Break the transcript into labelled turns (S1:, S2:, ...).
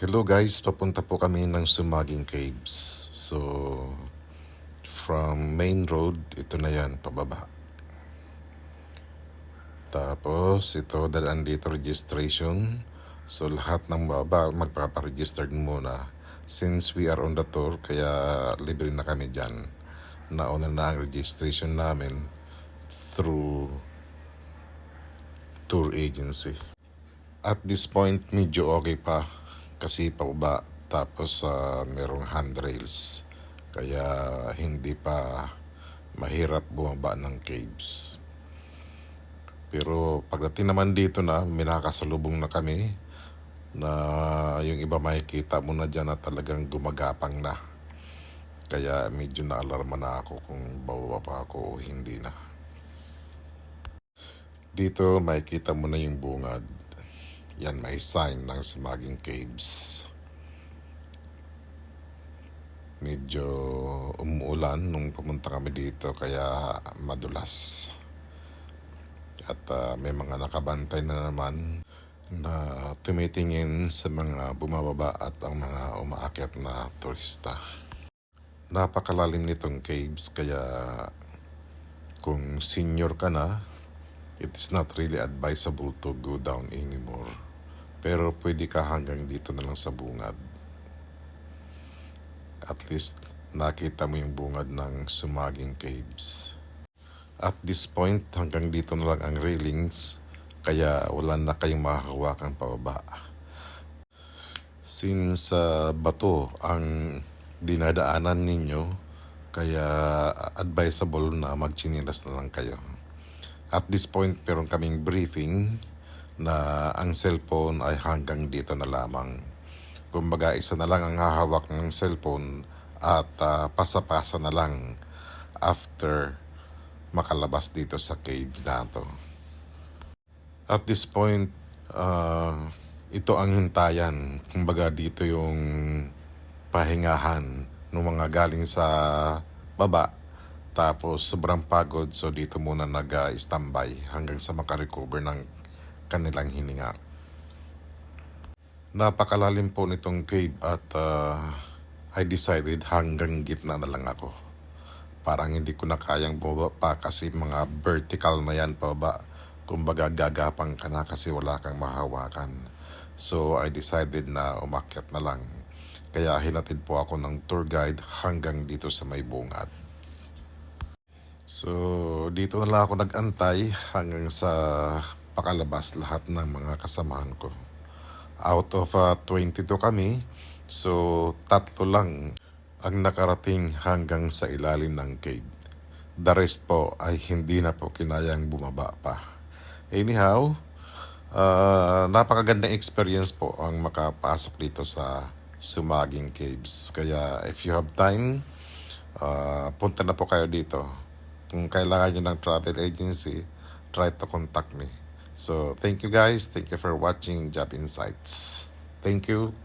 S1: Hello guys, papunta po kami ng Sumaging Caves. So, from main road, ito na yan, pababa. Tapos, ito, dalaan dito registration. So, lahat ng baba, magpaparegistered muna. Since we are on the tour, kaya libre na kami dyan. Nauna na ang registration namin through tour agency. At this point, medyo okay pa kasi pababa, tapos merong handrails, kaya hindi pa mahirap bumaba ng caves. Pero pagdating naman dito na, minakasalubong na kami na yung iba makikita mo na dyan na talagang gumagapang na, kaya medyo naalarma na ako kung bababa pa ako o hindi na. Dito makikita mo na yung bungad. Yan, may sign ng Sumaging Caves. Medyo umuulan nung pumunta kami dito, kaya madulas. At may mga nakabantay na naman na tumitingin sa mga bumababa at ang mga umaakyat na turista. Napakalalim nitong caves, kaya kung senior ka na, it is not really advisable to go down anymore. Pero pwede ka hanggang dito na lang sa bungad. At least nakita mo yung bungad ng Sumaging Caves. At this point, hanggang dito na lang ang railings, kaya wala na kayong makakawakang pababa. Since bato ang dinadaanan ninyo, kaya advisable na magchinilas na lang kayo. At this point, meron kaming briefing na ang cellphone ay hanggang dito na lamang. Kumbaga, isa na lang ang hahawak ng cellphone at pasa-pasa na lang after makalabas dito sa cave na to. At this point, ito ang hintayan. Kumbaga, dito yung pahingahan ng mga galing sa baba. Tapos sobrang pagod, so dito muna nag-standby hanggang sa makarecover ng kanilang hininga. Napakalalim po nitong cave at I decided hanggang gitna na lang ako. Parang hindi ko na kayang bumaba pa kasi mga vertical na yan pababa. Kumbaga gagapang ka na kasi wala kang mahawakan. So I decided na umakyat na lang. Kaya hinatid po ako ng tour guide hanggang dito sa may bungad. So dito na lang ako nag-antay hanggang sa pakalabas lahat ng mga kasamahan ko. Out of 22 kami, so 3 lang ang nakarating hanggang sa ilalim ng cave. The rest po ay hindi na po kinayang bumaba pa. Anyhow, napakagandang experience po ang makapasok dito sa Sumaging Caves. Kaya if you have time, punta na po kayo dito. Kung kailangan nyo ng travel agency, try to contact me. So, thank you guys. Thank you for watching Job Insights. Thank you.